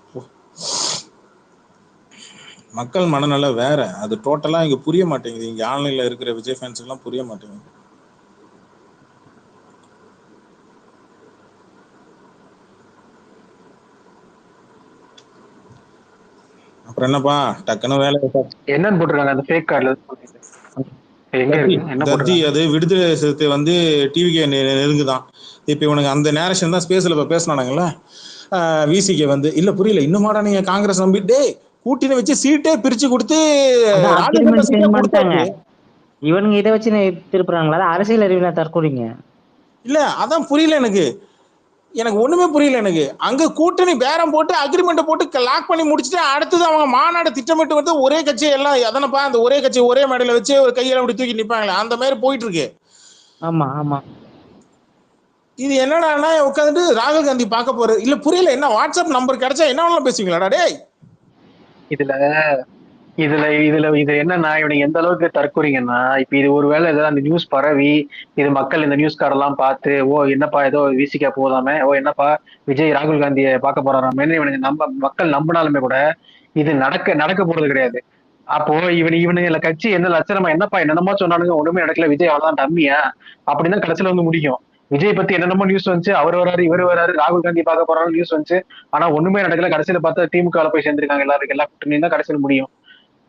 மக்கள் மனநல வேற. அது டோட்டலா இங்க புரிய மாட்டேங்குது. இங்க ஆன்லைன்ல இருக்கிற விஜய் ஃபேன்ஸுக்கு எல்லாம் புரிய மாட்டேங்குது. அப்புறம் என்னப்பா டக்குன்னு வேலை என்னன்னு போட்டுருக்காங்க அந்த ஃபேக் கார்டுல? அது விடுதலை சிறுத்தை வந்து டிவிக்கு நெருங்குதான். இப்ப இவனுக்கு அந்த நேரேஷன் தான் ஸ்பேஸ்ல இப்ப பேசினானுங்களா விசிகே வந்து இல்ல புரியல இன்னுமாடா நீங்க காங்கிரஸ் நம்பிட்டு கூட்டின வச்சு சீட்டே பிரிச்சு கொடுத்து இவனுங்க இதை வச்சு திருப்புறாங்களா? அரசியல் அறிவியல தற்கொலைங்க. இல்ல அதான் புரியல எனக்கு. எனக்கு ஒண்ணுமே புரியல. எனக்கு அங்க கூட்டணி பேரம் போட்டு அக்ரிமெண்ட் போட்டு லாக் பண்ணி முடிச்சுட்டு அடுத்தது அவங்க மாநாடு திட்டமிட்டு வந்து ஒரே கட்சி எல்லாம் எதனப்பா அந்த ஒரே கட்சி ஒரே மேடையில வச்சு ஒரு கையில அப்படி தூக்கி நிப்பாங்களே அந்த மாதிரி போயிட்டு இருக்கு. ஆமா ஆமா. இது என்னடா உட்காந்துட்டு ராகுல் காந்தி பார்க்க போறது இல்ல புரியல. என்ன வாட்ஸ்அப் நம்பர் கிடைச்சா என்ன வேணாலும் பேசுவீங்களாடா டேய்? இது என்னன்னா இவனுக்கு எந்த அளவுக்கு தற்கொறீங்கன்னா, இப்ப இது ஒருவேளை ஏதாவது அந்த நியூஸ் பரவி இது மக்கள் இந்த நியூஸ்காரெல்லாம் பார்த்து ஓ என்னப்பா ஏதோ விசிக்க போதாமே, ஓ என்னப்பா விஜய் ராகுல் காந்தியை பார்க்க போறாராமேன்னு இவனுக்கு மக்கள் நம்பினாலுமே கூட இது நடக்க போறது கிடையாது. அப்போ இவனுங்க கட்சி என்ன லட்சணமா என்னப்பா என்னென்னமோ சொன்னானுங்க ஒண்ணுமே நடக்கல, விஜய் அவ்வளவுதான் டம்மியா அப்படின்னு கடைசியில வந்து முடியும். விஜய் பத்தி என்னென்னமோ நியூஸ் வந்துச்சு, அவர் வராரு இவர் வராரு ராகுல் காந்தி பார்க்க போறாரு நியூஸ் வந்துச்சு, ஆனா ஒண்ணுமே நடக்கல. கடைசியில பார்த்தா திமுக போய் சேர்ந்திருக்காங்க எல்லாருக்கும் எல்லா கூட்டணி தான் கடைசியில் முடியும்.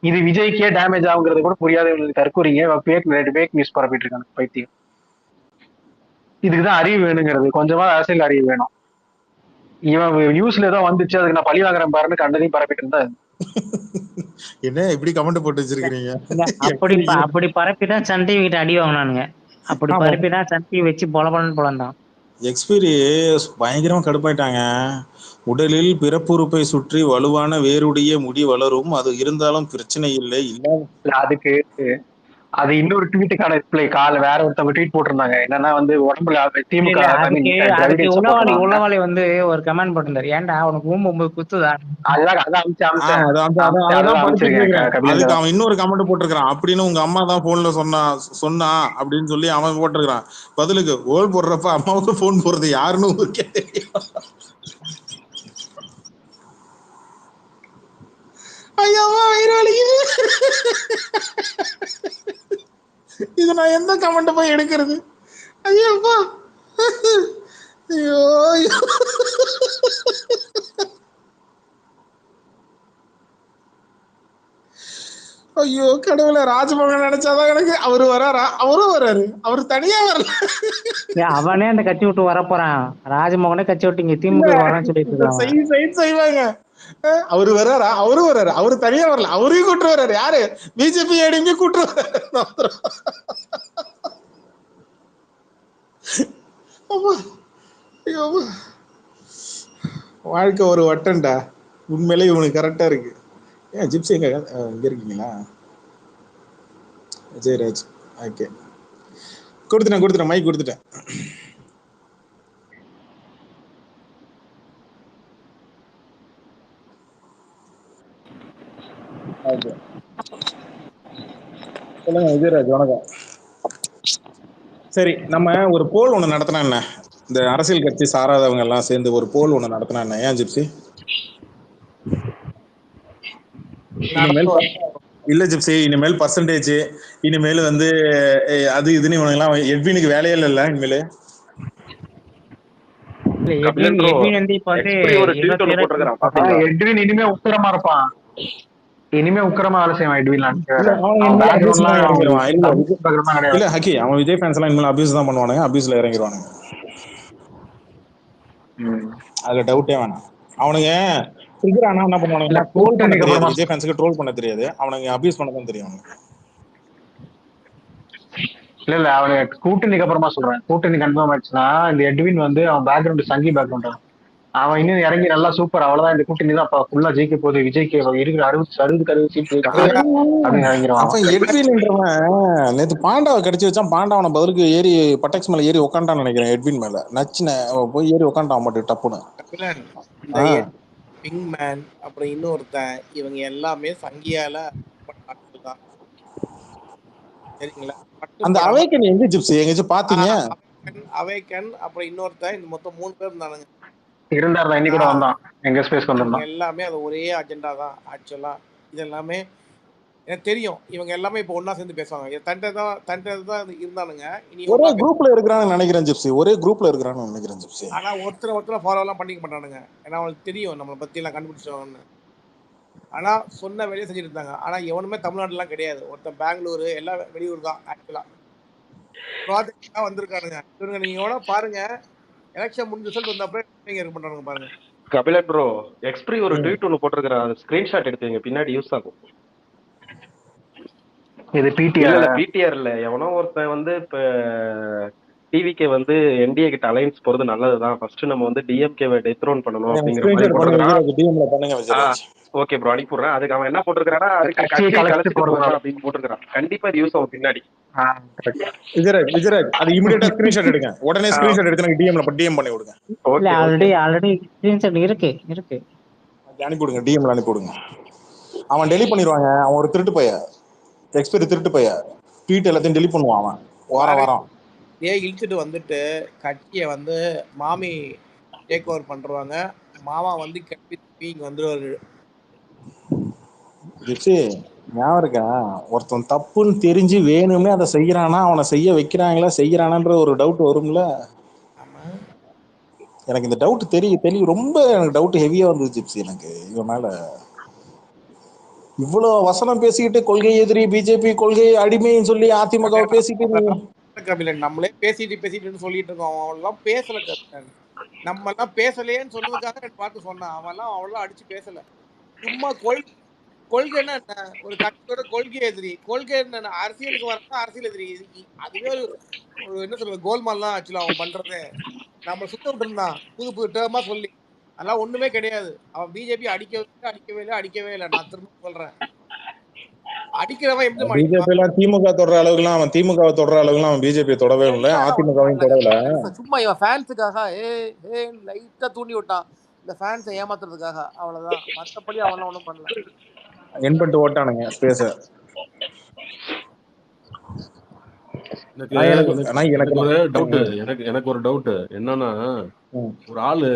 இது விஜய்க்கே டேமேஜ் ஆகுங்கிறது கூட புரியாத இவங்களுக்கு தற்கூறிங்க ஃபேக் நியூஸ் பரப்பிட்டு இருக்காங்க பைத்தியம். இதுக்குதான் அறிவு வேணுங்கிறது, கொஞ்சமா அரசியல் அறிவு வேணும். இவன் நியூஸ்ல ஏதோ வந்துச்சு அதுக்கு நான் பழி வாங்குறேன் பாருன்னு கண்டதையும் பரப்பிட்டு இருந்தா என்ன இப்படி கமெண்ட் போட்டு வச்சிருக்கீங்க? அப்படி பரப்பிதான் சன் டிவி கிட்ட அடி வாங்கினானுங்க. அப்படி பரப்பிதான் சன் டிவி வச்சு பொலந்தான். எக்ஸ்பீரியன்ஸ் பயங்கரமா கடுப்பாயிட்டாங்க. உடலில் பிறப்புறுப்பை சுற்றி வலுவான வேருடைய முடி வளரும், அது இருந்தாலும் பிரச்சனை இல்லை. அதுக்கு அது இன்னொரு ட்வீட்டுக்கான ரிப்ளை கால வேற ஒருத்தவங்க ட்வீட் போட்டிருந்தாங்க. என்னன்னா வந்து உடம்புல திமுக உளவாளி வந்து ஒரு கமெண்ட் போட்டிருந்தாரு, ஏன்டா அவனுக்கு ஊம்பு குத்துதா? அதுக்கு அவன் இன்னொரு கமெண்ட் போட்டிருக்கான், அப்படின்னு உங்க அம்மா தான் போன்ல சொன்னா அப்படின்னு சொல்லி அவன் போட்டிருக்கான். பதிலுக்கு ஓல் போடுறப்ப அம்மாவுக்கு போன் போடுறது யாருன்னு ஊருக்கே தெரியும். ஐயாவா வயிறாளிக்குது. இது நான் எந்த கமெண்ட் போய் எடுக்கிறது? ஐயோப்பா ஐயோ ஐயோ கடவுளை, ராஜ்மோகன் நினைச்சாதான் எனக்கு. அவரு வராரா? அவரும் வராரு, அவரு தனியா வரல. அவனே அந்த கட்சி விட்டு வர போறான். ராஜ்மோகனே கட்சி விட்டு இங்க திமுக வரான்னு சொல்லிட்டு செய்வாங்க. அவரு வர்றாரா? அவரும் வர்றாரு, அவரு தனியா வரல, அவரையும் கூட்டு வர்றாரு. யாரு? பிஜேபி ஏடிங்க கூட்டு வர்றாரு. வாழ்க்கை ஒரு வட்டன்டா. உண்மையிலே இவனுக்கு கரெக்டா இருக்கு. ஏன் ஜிப்சி இங்க இருக்கீங்களா? விஜயராஜ் ஓகே, கொடுத்துட்டேன் மைக் கொடுத்துட்டேன். சொல்லுங்க விஜயராஜ், வணக்கம். சரி, நம்ம ஒரு போல் ஒண்ணு நடத்தினா என்ன? இந்த அரசியல் கட்சி சாராதவங்க எல்லாம் சேர்ந்து ஒரு போல் ஒண்ணு நடத்தினா என்ன? ஏன் ஜிப்சி? இல்ல ஜிப்சி, இனிமேல் பர்சன்டேஜ், இனிமேல் வந்து அது இதுன்னு இவனுங்கெல்லாம் எட்வினுக்கு வேலையே இல்ல இனிமேல். எட்வின் இனிமே உத்தரமா இருப்பான். இனிமே உக்கிரமா வேலை செய்வான் எட்வின். இல்ல ஹக்கி, அவன் விஜய் ஃபேன்ஸ் எல்லாம் இனிமேல் அபியூஸ் தான் பண்ணுவானுங்க, அபியூஸ்ல இறங்கிடுவானுங்க. அதுல டவுட்டே வேணாம். அவனுங்க என்ன பண்ணுவானுங்க, ட்ரோல் பண்ண தெரியாது. விஜய் ஃபேன்ஸ்க்கு ட்ரோல் பண்ண தெரியாது, அவனுங்க அபியூஸ் பண்ண தான் தெரியும். இல்ல அவனுக்கு கூட்டணிக்கு அப்புறமா சொல்றேன். கூட்டணி கன்ஃபார்ம் ஆயிடுச்சுன்னா இந்த எட்வின் வந்து அவன் பேக்ரவுண்ட் சங்கி பேக்ரவுண்ட், அவன் இன்னும் இறங்கி நல்லா சூப்பர் அவ்வளவுதான் இந்த கூட்டணி தான் ஃபுல்லா ஜெயிக்க போகுது, விஜய்க்கு இருக்கிற 60 சீட் அப்படின்னு இறங்கிடுவான். நேத்து பாண்டாவை கடிச்சு வச்சான். பாண்டாவனை பதிலுக்கு ஏறி பட்டெக்ஸ் மேல ஏறி உட்காண்டான்னு நினைக்கிறேன். எட்வின் மேல நச்சுன போய் ஏறி உட்காண்டான் மட்டும் டப்புன்னு. பிங்மேன் அப்புறம் இன்னொருத்தன், இவங்க எல்லாமே சங்கியால தான். சரிங்களா? அந்த அவேக்கன் எங்க ஜிப்சி எங்கேயாச்சும் பாத்தீங்க? அவேக்கன் அப்புறம் இன்னொருத்தன், இந்த மொத்தம் 3 பேர் இருந்தானுங்க. இருந்தாரு, இன்னைக்கு கூட வந்தான், எங்க ஸ்பேஸ் வந்திருந்தான். எல்லாமே அது ஒரே அஜெண்டா தான் ஆக்சுவலா. இது எல்லாமே எனக்கு தெரியும். இவங்க எல்லாமே இப்போ ஒன்னா சேர்ந்து பேசுவாங்க. தண்டை தான் இருந்தானுங்க. இனி ஒரே குரூப்ல இருக்கிறான்னு நினைக்கிறேன் ஜிப்சி. ஒரே குரூப்ல இருக்கிறான்னு நினைக்கிறேன் ஜிப்சி. ஆனா ஒருத்தர் ஃபாலோ எல்லாம் பண்ணிக்க மாட்டானுங்க. ஏன்னா அவங்களுக்கு தெரியும் நம்மளை பத்தி எல்லாம் கண்டுபிடிச்சிருவாங்கன்னு. ஆனா சொன்ன வேலையை செஞ்சுட்டு இருந்தாங்க. ஆனா எவனுமே தமிழ்நாடுலாம் கிடையாது. ஒருத்தன் பெங்களூர், எல்லாம் வெளியூர் தான் ஆக்சுவலா. ப்ராஜெக்ட் தான் வந்திருக்கானுங்க இவங்க. நீங்க எவ்வளோ பாருங்க, எலெக்ஷன் முடிஞ்ச ரிசல்ட் வந்தப்ப இருக்க பண்றாங்க பாருங்க. கபிலன் ப்ரோ, எக்ஸ்பிரி ஒரு ட்வீட் ஒன்னு போட்டிருக்காரு, அது ஸ்கிரீன்ஷாட் எடுத்துங்க, பின்னாடி யூஸ் ஆகும். இது பிடிஆர் இல்ல, எவனோ ஒருத்தன் வந்து இப்ப டிவிகே வந்து என்டிஏ கிட்ட அலைன்ஸ் போறது நல்லதுதான், ஃபர்ஸ்ட் நம்ம வந்து டிஎம்கேவை டெத்ரோன் பண்ணணும் அப்படிங்கிற மாதிரி ஸ்கிரீன்ஷாட் பண்ணி போட்டிருக்கான். விஜயராஜ் டிஎம்ல பண்ணுங்க விஜயராஜ். ஓகே ப்ரோ, அனுப்பிடுறேன். அதுக்கு அவன் என்ன போட்டிருக்கானா, அதுக்கு கட்சியை கட்சியை கலைச்சிட்டு கலைச்சிட்டு போறது போறான் அப்படின்னு போட்டிருக்கான். கண்டிப்பா இது யூஸ் ஆகும் பின்னாடி. விஜயராஜ் அது இமிடியேட்டா ஸ்கிரீன்ஷாட் எடுங்க. உடனே ஸ்கிரீன்ஷாட் எடுத்து எனக்கு டிஎம்ல டிஎம் பண்ணி விடுங்க. இல்ல ஆல்ரெடி ஸ்கிரீன்ஷாட் இருக்கு. அனுப்பி விடுங்க, டிஎம்ல அனுப்பி விடுங்க. அவன் டெலிட் பண்ணிடுவாங்க. அவன் ஒரு திருட்டு பைய, எக்ஸ்பெரி திருட்டு பைய. ட்வீட் எல்லாத்தையும் டெலிட் பண்ணுவான் அவன் வாரம். இழுத்துட்டு வந்துட்டு கட்சியை வந்து மாமி டேக் ஓவர் பண்றாங்க. மாமா வந்து கிளம்பி இங்க வந்துருவாரு. ஞாபகம் இருக்கா? ஒருத்தன் தப்புன்னு தெரிஞ்சு வேணும்னே அதை செய்யறானா, அவனை செய்ய வைக்கிறாங்களா செய்யறானான்ற ஒரு டவுட் வரும்ல. எனக்கு இந்த டவுட் தெரியும் ரொம்ப எனக்கு டவுட் ஹெவியா வந்துச்சு ஜிப்சி. எனக்கு இவன் மேல இவ்வளவு வசனம் பேசிக்கிட்டு கொள்கை எதிரி, பிஜேபி கொள்கை அடிமைன்னு சொல்லி அதிமுக பேசிட்டு கபிலன் நம்மளே பேசிட்டு சொல்லிட்டு இருக்கோம். அவெல்லாம் பேசல கபிலன். நம்ம எல்லாம் பேசலையேன்னு சொன்னதுக்காக பார்த்து சொன்னான். அவெல்லாம் அவ்வளவு அடிச்சு பேசல. சும்மா கொள்கைன்னா என்ன, ஒரு கட்சியோட கொள்கை எதிரி. கொள்கை என்ன, அரசியலுக்கு வரா அரசியல் எதிரி. அதுவே ஒரு என்ன சொல்றது கோல்மால் தான் ஆக்சுவலா அவன் பண்றது. நம்ம சுத்த விட்டு இருந்தான் புது டேர்மா சொல்லி. அதெல்லாம் ஒண்ணுமே கிடையாது. அவன் பிஜேபி அடிக்கவே இல்லை. நான் திரும்ப சொல்றேன், அடிக்கிறவன் எப்படி பிஜேபி எல்லாம் திமுக தொடர அளவுக்குலாம் அவன் திமுக தொடர அளவுக்குலாம் அவன் பிஜேபி தொடவே இல்லை, அதிமுகவும் தொடரல. சும்மா இவன் ஃபேன்ஸுக்காக லைட்டா தூண்டி விட்டான், இந்த ஃபேன்ஸை ஏமாத்துறதுக்காக. அவ்வளவுதான், மற்றபடி அவன் ஒன்றும் பண்ணல. என்பட்டு ஓட்டானுங்க ஸ்பேஸ. எனக்கு ஒரு டவுட் என்னன்னா, ஒரு ஆளு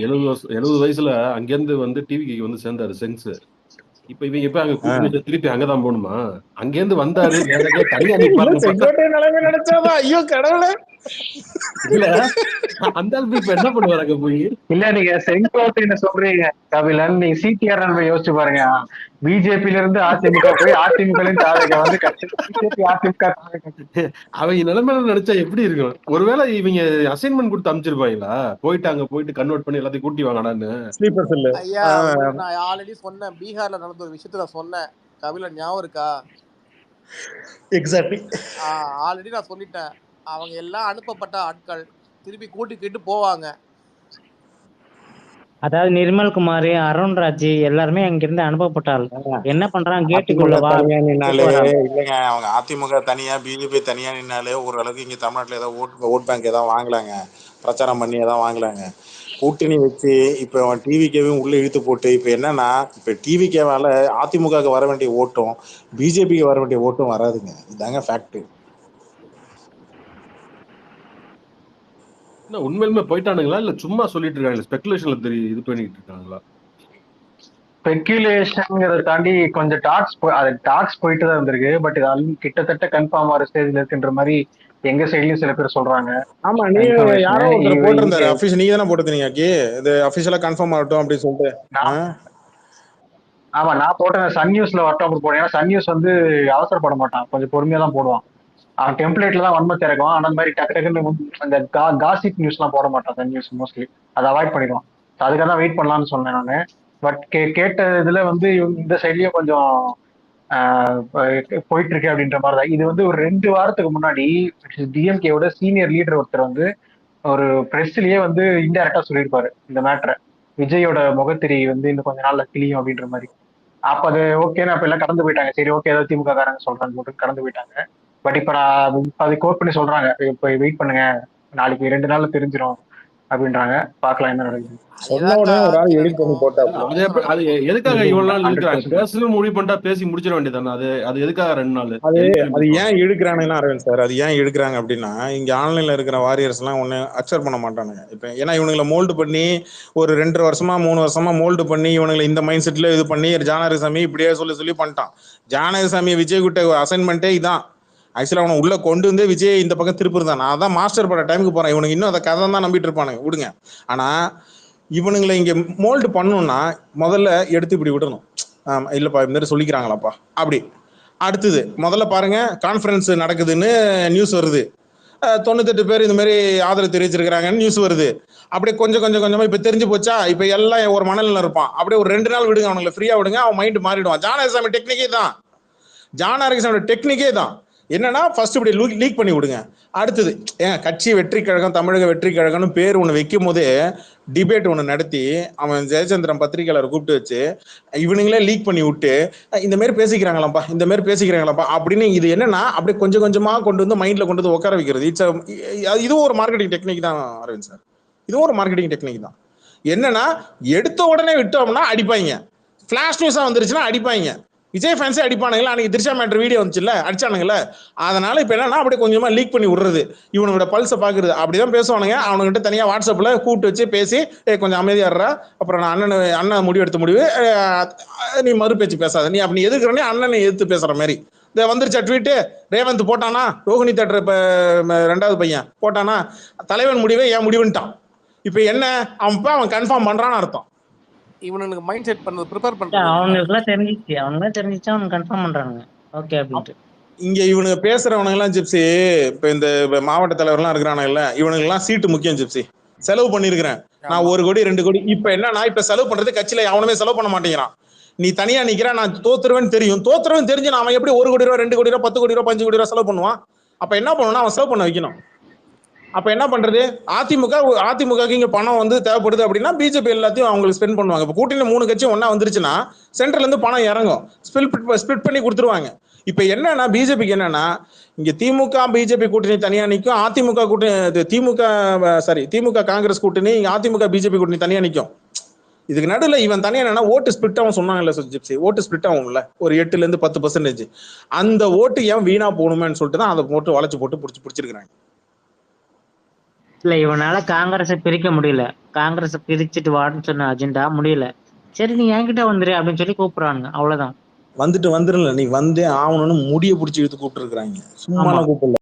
70 வயசுல அங்கிருந்து வந்து டிவிக்கு வந்து சேர்ந்தாரு சென்ஸ். இப்ப இவங்க எப்ப அங்க கூப்பிட்டு திருப்பி அங்கதான் போகணுமா? அங்கிருந்து வந்தாரு தனியா நினைச்சாதான் ஐயோ கடவுளே. இல்ல அந்த ஆள் இப்ப என்ன பண்ணுவாங்க போய்? இல்ல நீங்க செங்கோட்டைன்னு சொல்றீங்க கபிலன், நீங்க சிடிஆர் யோசிச்சு பாருங்க. பிஜேபியில இருந்து அதிமுக போய் அதிமுக வந்து பிஜேபி அதிமுக அவங்க நிலைமையில நினைச்சா எப்படி இருக்கும்? ஒருவேளை இவங்க அசைன்மெண்ட் கொடுத்து அமைச்சிருப்பாங்களா, போயிட்டு கன்வெர்ட் பண்ணி எல்லாத்தையும் கூட்டி வாங்கடான்னு. ஐயா நான் ஆல்ரெடி சொன்னேன், பீகார்ல நடந்த ஒரு விஷயத்துல சொன்னேன் கபிலன், ஞாபகம் இருக்கா? எக்ஸாக்ட்லி. ஆல்ரெடி நான் சொல்லிட்டேன், அவங்க எல்லாம் அனுப்பப்பட்ட ஆட்கள் திருப்பி கூட்டிக்கிட்டு போவாங்க. அதாவது நிர்மல்குமார், அருண்ராஜ் எல்லாருமே அங்கிருந்து அனுப்பப்பட்டால் என்ன பண்றாங்க, கேட்டுக்குள்ள வா இல்லைங்க. அவங்க அதிமுக தனியா பிஜேபி தனியா நின்னாலே ஓரளவுக்கு இங்க தமிழ்நாட்டுல ஏதாவது ஓட் பேங்க் ஏதாவது வாங்கலாங்க, பிரச்சாரம் பண்ணி ஏதாவது வாங்கலாங்க. கூட்டணி வச்சு இப்ப டிவிகேவையும் உள்ள இழுத்து போட்டு இப்ப என்னன்னா, இப்ப டிவிகேவால அதிமுக வர வேண்டிய ஓட்டும் பிஜேபிக்கு வர வேண்டிய ஓட்டும் வராதுங்க. இதாங்க ஃபேக்ட். உண்மையிலுமே போயிட்டானுங்களா இல்ல சும்மா சொல்லிட்டு இருக்காங்க, ஸ்பெகுலேஷன்ல இது பண்ணிட்டு இருக்காங்களா? ஸ்பெகுலேஷன்ங்கிறத தாண்டி கொஞ்சம் டாக்ஸ் போயிட்டு தான் இருந்திருக்கு. பட் இது கிட்டத்தட்ட கன்ஃபார்ம் ஆகிற ஸ்டேஜ்ல இருக்குன்ற மாதிரி எங்க சைட்லயும் சில பேர் சொல்றாங்க. ஆமா, நீங்க யாரோ ஒருத்தர் போட்டிருந்தாரு அபிஷியல், நீங்க தானே போட்டுருந்தீங்க இது அபிஷியலா கன்ஃபார்ம் ஆகட்டும் அப்படின்னு சொல்லிட்டு. ஆமா நான் போட்டேன், சன் நியூஸ்ல வரட்டும் போனேன். ஏன்னா சன் நியூஸ் வந்து அவசரப்பட மாட்டான், கொஞ்சம் பொறுமையா தான் போடுவான். அவன் டெம்ப்ளேட்ல தான் வன்மை திறக்கும். அந்த மாதிரி டக்குன்னு அந்த காசிப் நியூஸ் எல்லாம் போட மாட்டான் சன் நியூஸ், மோஸ்ட்லி அதை அவாய்ட் பண்ணிடுவான். அதுக்காக தான் வெயிட் பண்ணலாம்னு சொன்னேன் நானு. பட் கேட்ட இதுல வந்து இந்த சைட்லயும் கொஞ்சம் போயிட்டு இருக்கு அப்படின்ற மாதிரி தான். இது வந்து ஒரு 2 வாரத்துக்கு முன்னாடி டிஎம்கேவோட சீனியர் லீடர் ஒருத்தர் வந்து ஒரு பிரஸ்லயே வந்து இன்டைரக்டா சொல்லியிருப்பாரு இந்த மேட்டரை, விஜயோட முகத்திரி வந்து இன்னும் கொஞ்ச நாள்ல கிளியும் அப்படின்ற மாதிரி. அப்ப அது ஓகேன்னு அப்ப எல்லாம் கடந்து போயிட்டாங்க. சரி ஓகே ஏதாவது திமுக காரங்க சொல்றாங்க போட்டு கடந்து போயிட்டாங்க. பட் இப்ப நான் அதை கோட் பண்ணி சொல்றாங்க, இப்ப வெயிட் பண்ணுங்க, நாளைக்கு 2 நாள்ல தெரிஞ்சிடும் அப்படின்றாங்க. பாக்கலாம் என்ன நடக்குது. அது எதுக்காக இவ்வளவு நாள் இழுக்கிறாங்க? பேசணும் முடிவு பண்ணிட்டா பேசி முடிச்சிட வேண்டியதானே. அது எதுக்காக 2 நாள்? அது ஏன் இழுக்கிறானுன்னா அரவிந்த் சார், அது ஏன் இழுக்கிறாங்க அப்படின்னா, இங்க ஆன்லைன்ல இருக்கிற வாரியர்ஸ் எல்லாம் ஒண்ணு அக்செப்ட் பண்ண மாட்டானுங்க. இப்ப ஏன்னா இவனுங்களை மோல்டு பண்ணி ஒரு 2 வருஷமா 3 வருஷமா மோல்டு பண்ணி இவனுங்களை இந்த மைண்ட் செட்ல இது பண்ணி ஜானகிசாமி இப்படியே சொல்லி பண்ணிட்டான். ஜானகிசாமி விஜய் கிட்ட அசைன்மெண்ட்டே இதான். ஆக்சுவலா அவனை உள்ள கொண்டு வந்து விஜய் இந்த பக்கம் திருப்பிருந்தான். நான் அதான் மாஸ்டர் பட டைமுக்கு போறேன். இவனுக்கு இன்னும் அதை கதை தான் நம்பிட்டு இருப்பானுங்க, விடுங்க. ஆனா இவனுங்களை இங்க மோல்டு பண்ணணும்னா முதல்ல எடுத்து இப்படி விடணும். இல்லப்பா இந்த மாதிரி சொல்லிக்கிறாங்களாப்பா அப்படி. அடுத்தது முதல்ல பாருங்க, கான்ஃபரன்ஸ் நடக்குதுன்னு நியூஸ் வருது, 98 பேர் இந்த மாதிரி ஆதரவு தெரிவிச்சிருக்கிறாங்கன்னு நியூஸ் வருது. அப்படியே கொஞ்சமா இப்ப தெரிஞ்சு போச்சா, இப்ப எல்லாம் ஒரு மணல்ல இருப்பான். அப்படியே ஒரு 2 நாள் விடுங்க, அவனுங்களை ஃப்ரீயா விடுங்க, அவன் மைண்ட் மாறிடுவான். ஜானகிசாமி டெக்னிக்கே தான், ஜானகிசாமி டெக்னிக்கே தான். என்னன்னா ஃபர்ஸ்ட் இப்படி லீக் பண்ணி விடுங்க. அடுத்தது கட்சி வெற்றி கழகம், தமிழக வெற்றி கழகம்னு பேர் ஒன்று வைக்கும் போதே டிபேட் ஒன்று நடத்தி அவன் ஜெயச்சந்திரன் பத்திரிகையாளர் கூப்பிட்டு வச்சு இவனுங்களே லீக் பண்ணி விட்டு இந்த மாதிரி பேசிக்கிறாங்களாப்பா, இந்த மாதிரி பேசிக்கிறாங்களாப்பா அப்படின்னு. இது என்னன்னா அப்படியே கொஞ்சம் கொஞ்சமா கொண்டு வந்து மைண்ட்ல கொண்டு வந்து உட்கார வைக்கிறது. இதுவும் ஒரு மார்க்கெட்டிங் டெக்னிக் தான் அரவிந்த் சார், இதுவும் ஒரு மார்க்கெட்டிங் டெக்னிக் தான். என்னன்னா எடுத்த உடனே விட்டோம்னா அடிப்பாங்க, ஃபிளாஷ் நியூஸா வந்துருச்சுன்னா அடிப்பாங்க. விஜய் ஃபேன்ஸே அடிப்பானுங்களா, அன்னைக்கு திரிஷா மேட்டர் வீடியோ வந்துச்சுல்ல, அடிச்சானுங்களே. அதனால இப்ப என்னன்னா அப்படியே கொஞ்சமா லீக் பண்ணி விடுறது, இவனோட பல்ஸை பாக்குறது. அப்படிதான் பேசுவானுங்க. அவனுக்கிட்ட தனியா வாட்ஸ்அப்ல கூப்பிட்டு வச்சு பேசி கொஞ்சம் அமைதியாடுறா, அப்புறம் நான் அண்ணன் முடிவெடுத்த முடிவு, நீ மறு பேச்சு பேசாத, நீ அப்படி எதுக்குறனே அண்ணனை எதிர்த்து பேசுற மாதிரி. இந்த வந்துருச்சா ட்வீட்டு, ரேவந்த் போட்டானா, ரோஹிணி தேட்டர் இப்ப 2வது பையன் போட்டானா, தலைவன் முடிவே என் முடிவுன்ட்டான். இப்ப என்ன அவன் கன்ஃபார்ம் பண்றான்னு அர்த்தம். இவனுக்கு மைண்ட் செட் பண்ணது ப்ரிப்பேர் பண்றாங்க. அவனுக்குலாம் தெரிஞ்சிச்சு அவன் கன்ஃபார்ம் பண்றாங்க ஓகே அப்படின்ட்டு. இங்க இவனுங்க பேசுறவனுங்க எல்லாம் ஜிப்சி, இப்ப இந்த மாவட்ட தலைவர்லாம் இருக்கிறானுங்கல்ல, இவனுக்கு எல்லாம் சீட்டு முக்கியம் ஜிப்சி. செலவு பண்ணிருக்கிறேன் நான் 1 கோடி 2 கோடி. இப்ப என்னன்னா இப்ப செலவு பண்றது கட்சியில அவனுமே செலவு பண்ண மாட்டேங்கிறான். நீ தனியா நிக்கிற, நான் தோத்துருவேன்னு தெரியும். தோத்துருவேன்னு தெரிஞ்சு அவன் எப்படி 1 கோடி ரூபா 2 கோடி ரூபா 10 கோடி ரூபா 5 கோடி ரூபா செலவு பண்ணுவான்? அப்ப என்ன பண்ணணும்னா அவன் செலவு பண்ண வைக்கணும். அப்ப என்ன பண்றது? அதிமுக இங்க பணம் வந்து தேவைப்படுது அப்படின்னா பிஜேபி எல்லாத்தையும் அவங்களுக்கு ஸ்பெண்ட் பண்ணுவாங்க. இப்ப கூட்டணி 3 கட்சியும் ஒன்னா வந்துருச்சுன்னா சென்ட்ரல்ல இருந்து பணம் இறங்கும், ஸ்பிளிட் பண்ணி கொடுத்துருவாங்க. இப்ப என்னன்னா பிஜேபிக்கு என்னன்னா இங்க திமுக பிஜேபி கூட்டணி தனியா நிற்கும், அதிமுக கூட்டணி திமுக காங்கிரஸ் கூட்டணி, இங்க அதிமுக பிஜேபி கூட்டணி தனியா நிற்கும். இதுக்கு நடுவில் இவன் தனியா என்னன்னா ஓட்டு ஸ்பிளிட் ஆகும் சொன்னாங்கல்ல ஜிப்சி, ஓட்டு ஸ்பிளிட் ஆகும்ல ஒரு 8% to 10%. அந்த ஓட்டு ஏன் வீணா போகணுமேன்னு சொல்லிட்டு தான் அதை போட்டு வளைச்சு போட்டு பிடிச்சிருக்கிறாங்க. இல்ல இவனால காங்கிரஸை பிரிக்க முடியல, காங்கிரஸை பிரிச்சுட்டு வான்னு சொன்ன அஜெண்டா முடியல. சரி நீ என்கிட்ட வந்துரு அப்படின்னு சொல்லி கூப்பிடுறாங்க, அவ்வளவுதான். வந்துட்டு வந்துடல, நீ வந்தே ஆகணும்னு முடிய பிடிச்சி இழுத்து கூப்பிட்டு இருக்கிறாங்க, சும்மா கூப்பிடல.